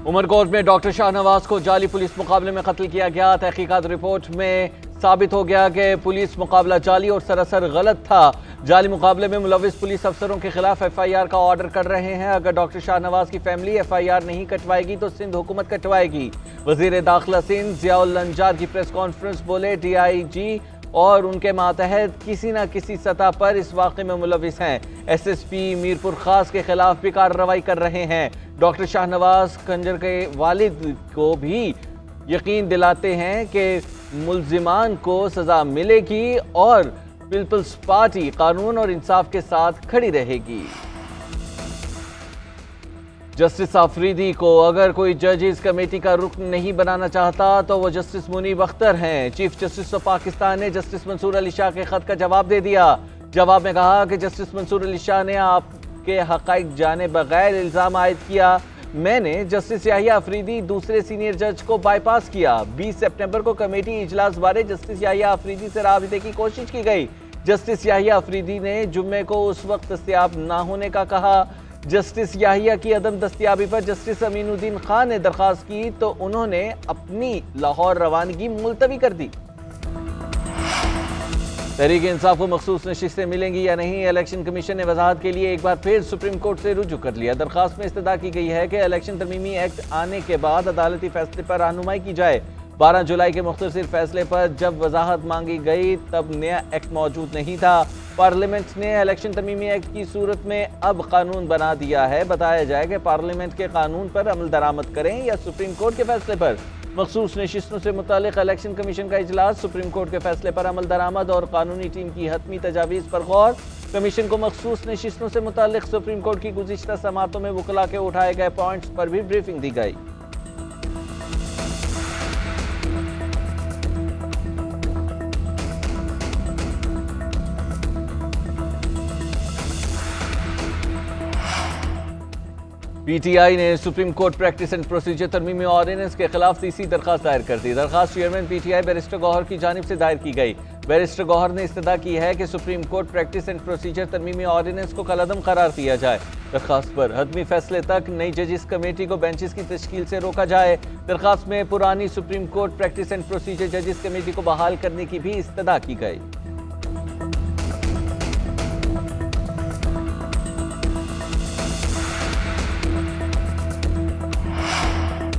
उमरकोट में डॉक्टर शाहनवाज को जाली पुलिस मुकाबले में कत्ल किया गया। तहकीकात रिपोर्ट में साबित हो गया कि पुलिस मुकाबला जाली और सरासर गलत था। जाली मुकाबले में मुलविस पुलिस अफसरों के खिलाफ FIR का ऑर्डर कर रहे हैं। अगर डॉक्टर शाहनवाज की फैमिली FIR नहीं कटवाएगी तो सिंध हुकूमत कटवाएगी। वजीर दाखिला सिंध जियाउल लंजार की प्रेस कॉन्फ्रेंस बोले DIG और उनके मातहत किसी न किसी सतह पर इस वाक़े में मुलविस हैं। SSP मीरपुर खास के खिलाफ भी कार्रवाई कर रहे हैं। डॉक्टर शाहनवाज खंजर के वालिद को भी यकीन दिलाते हैं कि मुल्जिमान को सजा मिलेगी और पीपल्स पार्टी कानून और इंसाफ के साथ खड़ी रहेगी। जस्टिस आफरीदी को अगर कोई जज इस कमेटी का रुकन नहीं बनाना चाहता तो वो जस्टिस मुनीब अख्तर हैं। चीफ जस्टिस ऑफ पाकिस्तान ने जस्टिस मंसूर अली शाह के खत का जवाब दे दिया। जवाब में कहा कि जस्टिस मंसूर अली शाह ने आपके हक़ाइक़ जाने बगैर इल्ज़ाम आयद किया। मैंने जस्टिस याहिया अफरीदी दूसरे सीनियर जज को बाईपास किया। 20 सितंबर को कमेटी इजलास बारे जस्टिस याहिया अफरीदी से राबिते की कोशिश की गई। जस्टिस याहिया अफरीदी ने जुम्मे को उस वक्त दस्तयाब ना होने का कहा। जस्टिस याहिया की अदम दस्तयाबी पर जस्टिस अमीनुद्दीन खान ने दरख्वास्त की तो उन्होंने अपनी लाहौर रवानगी मुलतवी कर दी। तहरीक इंसाफ को मखसूस नशिस्तें मिलेंगी या नहीं, इलेक्शन कमीशन ने वजाहत के लिए एक बार फिर सुप्रीम कोर्ट से रुजू कर लिया। दरखास्त में इस्तदा की गई है कि इलेक्शन तरमीमी एक्ट आने के बाद अदालती फैसले पर रहनुमाई की जाए। 12 जुलाई के मुख्तसर फैसले पर जब वजाहत मांगी गई तब नया एक्ट मौजूद नहीं था। पार्लियामेंट ने इलेक्शन तरमीमी एक्ट की सूरत में अब कानून बना दिया है। बताया जाए कि पार्लियामेंट के कानून पर अमल दरामद करें या सुप्रीम कोर्ट के फैसले पर। मखसूस नशिस्तों से मुतालिक इलेक्शन कमीशन का इजलास, सुप्रीम कोर्ट के फैसले पर अमल दरामद और कानूनी टीम की हतमी तजावीज़ पर गौर। कमीशन को मखसूस नशिस्तों से मुतालिक सुप्रीम कोर्ट की गुज़िश्ता समातों में वकला के उठाए गए पॉइंट्स पर भी ब्रीफिंग दी गई। PTI ने Supreme Court practice and procedure तरमीमी ऑर्डिनेंस के खिलाफ तीसरी दरखास्त दायर कर दी। दरखास्त चेयरमैन PTI बैरिस्टर गौहर की जानिब से दायर की गई। बैरिस्टर गौहर ने इस्तदा की है कि Supreme Court practice and procedure तरमीमी ऑर्डिनेंस को कलअदम करार दिया जाए। दरखास्त पर हतमी फैसले तक नई जजिस कमेटी को बेंचेस की तश्कील से रोका जाए। दरखास्त में पुरानी Supreme Court practice and procedure जजिस कमेटी को बहाल करने की भी इस्तदा की गई।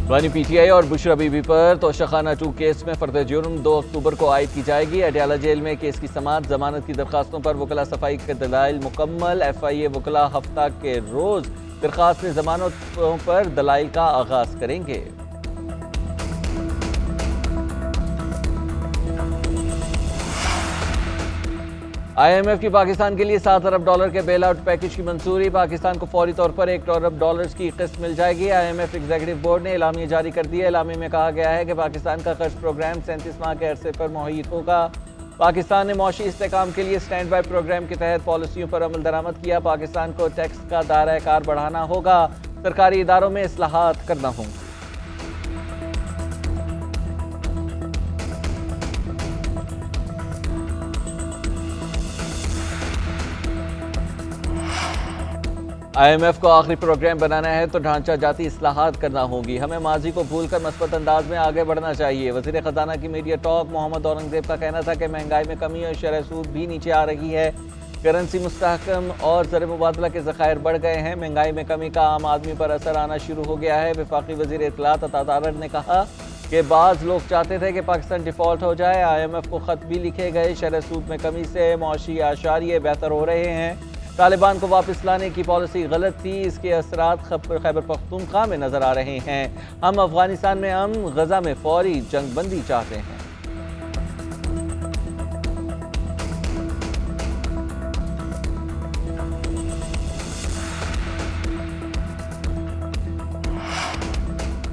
बानी PTI और बुशरा बीबी पर तोशाखाना 2 केस में फर्द जुर्म 2 अक्टूबर को आयद की जाएगी। अडयाला जेल में केस की समाअत, जमानत की दरखास्तों पर वकला सफाई के दलाइल मुकम्मल। FIA वकला हफ्ता के रोज दरखास्त में जमानतों पर दलाइल का आगाज करेंगे। IMF की पाकिस्तान के लिए $7 अरब के बेल आउट पैकेज की मंजूरी। पाकिस्तान को फौरी तौर पर $1 अरब की किस्त मिल जाएगी। IMF एग्जीक्यूटिव बोर्ड ने एलामिया जारी कर दिया। एलामिया में कहा गया है कि पाकिस्तान का कर्ज प्रोग्राम 37 माह के अरसे पर मुहैया होगा। पाकिस्तान ने मौशी इस्तेकाम के लिए स्टैंड बाई प्रोग्राम के तहत पॉलिसियों पर अमल दरामद किया। पाकिस्तान को टैक्स का दायरा कार बढ़ाना होगा। सरकारी इदारों में इस्लाहात करना होंगी। IMF को आखिरी प्रोग्राम बनाना है तो ढांचा जाती इस्लाहात करना होगी। हमें माजी को भूलकर मस्बत अंदाज में आगे बढ़ना चाहिए। वज़ीर ख़जाना की मीडिया टॉक मोहम्मद औरंगज़ेब का कहना था कि महंगाई में कमी और शरह सूद भी नीचे आ रही है। करेंसी मुस्तहकम और ज़र मुबादला के ज़खायर बढ़ गए हैं। महंगाई में कमी का आम आदमी पर असर आना शुरू हो गया है। वफाकी वज़ीर इत्तलात अता तारड़ ने कहा कि बाज़ लोग चाहते थे कि पाकिस्तान डिफ़ॉल्ट हो जाए। IMF को ख़त भी लिखे गए। शरह सूद में कमी से मौशी आशारिये बेहतर हो रहे हैं। तालिबान को वापस लाने की पॉलिसी गलत थी। इसके असरात खैबर पख्तूनख्वा में नजर आ रहे हैं। हम अफगानिस्तान में अमन, गजा में फौरी जंगबंदी चाहते हैं।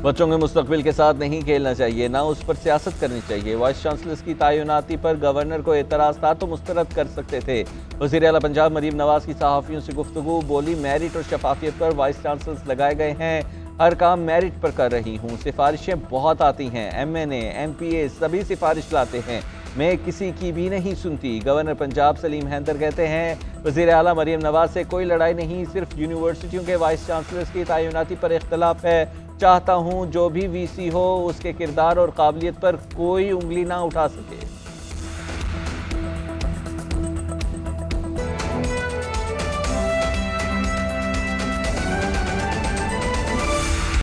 बच्चों के मुस्तकबिल के साथ नहीं खेलना चाहिए, ना उस पर सियासत करनी चाहिए। वाइस चांसलर्स की तैनाती पर गवर्नर को एतराज़ था तो मुस्तरद कर सकते थे। वज़ीर आला पंजाब मरीम नवाज की सहाफ़ियों से गुफ्तगू, बोली मेरिट और शफाफियत पर वाइस चांसलर्स लगाए गए हैं। हर काम मेरिट पर कर रही हूँ। सिफारिशें बहुत आती हैं। MNA MPA सभी सिफारिश लाते हैं, मैं किसी की भी नहीं सुनती। गवर्नर पंजाब सलीम हैदर कहते हैं वज़ीर आला मरीम नवाज से कोई लड़ाई नहीं, सिर्फ यूनिवर्सिटियों के वाइस चांसलर्स की तैनाती पर इख्तलाफ है। चाहता हूं जो भी वीसी हो उसके किरदार और काबिलियत पर कोई उंगली ना उठा सके।